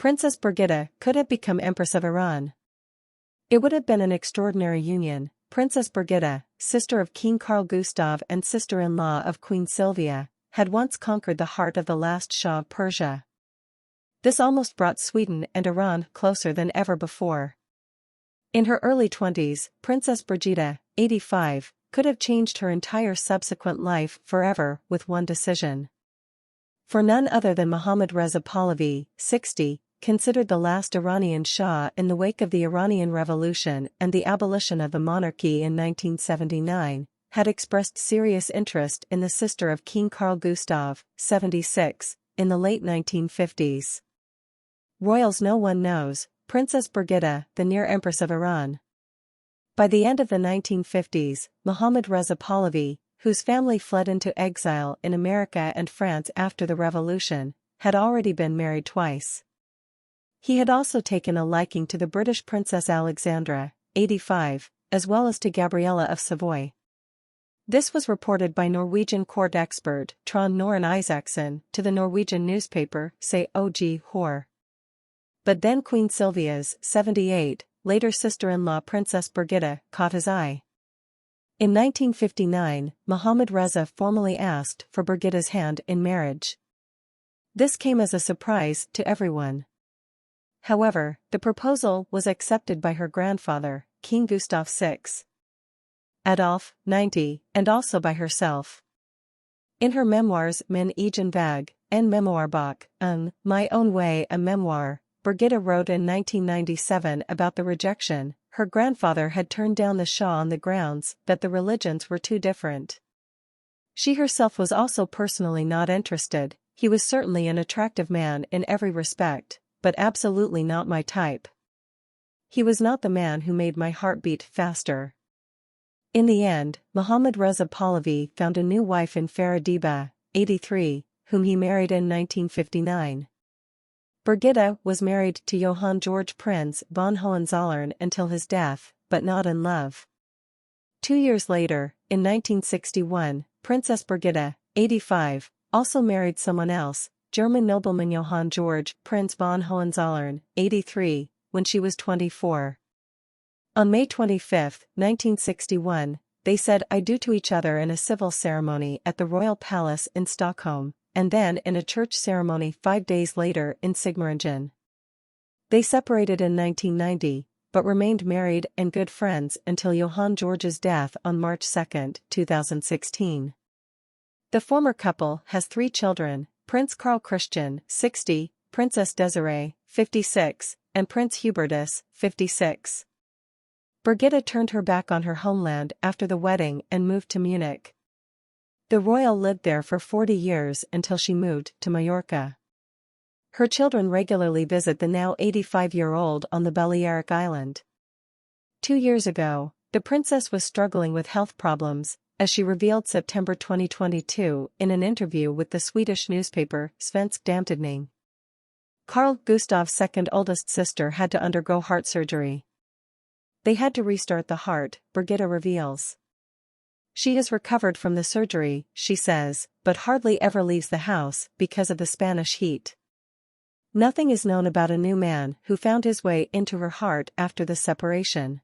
Princess Birgitta could have become Empress of Iran. It would have been an extraordinary union. Princess Birgitta, sister of King Carl Gustaf and sister-in-law of Queen Silvia, had once conquered the heart of the last Shah of Persia. This almost brought Sweden and Iran closer than ever before. In her early 20s, Princess Birgitta, 85, could have changed her entire subsequent life forever with one decision. For none other than Mohammad Reza Pahlavi, 60, considered the last Iranian Shah in the wake of the Iranian Revolution and the abolition of the monarchy in 1979, had expressed serious interest in the sister of King Carl Gustaf, 76, in the late 1950s. Royals no one knows, Princess Birgitta, the near Empress of Iran. By the end of the 1950s, Mohammad Reza Pahlavi, whose family fled into exile in America and France after the revolution, had already been married twice. He had also taken a liking to the British Princess Alexandra, 85, as well as to Gabriella of Savoy. This was reported by Norwegian court expert Trond Norén Isaksen to the Norwegian newspaper Se og Hor. But then Queen Silvia's, 78, later sister-in-law Princess Birgitta, caught his eye. In 1959, Mohammad Reza formally asked for Brigitta's hand in marriage. This came as a surprise to everyone. However, the proposal was accepted by her grandfather, King Gustaf VI. Adolf, 90, and also by herself. In her memoirs Min egen Vag, en Memoirbok, My Own Way, a memoir, Brigitta wrote in 1997 about the rejection. Her grandfather had turned down the Shah on the grounds that the religions were too different. She herself was also personally not interested. He was certainly an attractive man in every respect, but absolutely not my type. He was not the man who made my heart beat faster. In the end, Mohammad Reza Pahlavi found a new wife in Farah, 83, whom he married in 1959. Brigitta was married to Johann George Prince von Hohenzollern until his death, but not in love. 2 years later, in 1961, Princess Birgitta, 85, also married someone else, German nobleman Johann George Prince von Hohenzollern, 83, when she was 24. On May 25, 1961, they said I do to each other in a civil ceremony at the Royal Palace in Stockholm, and then in a church ceremony 5 days later in Sigmaringen. They separated in 1990, but remained married and good friends until Johann George's death on March 2, 2016. The former couple has 3 children, Prince Carl Christian, 60, Princess Desiree, 56, and Prince Hubertus, 56. Brigitta turned her back on her homeland after the wedding and moved to Munich. The royal lived there for 40 years until she moved to Mallorca. Her children regularly visit the now 85-year-old on the Balearic Island. 2 years ago, the princess was struggling with health problems, as she revealed September 2022 in an interview with the Swedish newspaper Svensk Damtidning. Carl Gustaf's second oldest sister had to undergo heart surgery. They had to restart the heart, Brigitta reveals. She has recovered from the surgery, she says, but hardly ever leaves the house because of the Spanish heat. Nothing is known about a new man who found his way into her heart after the separation.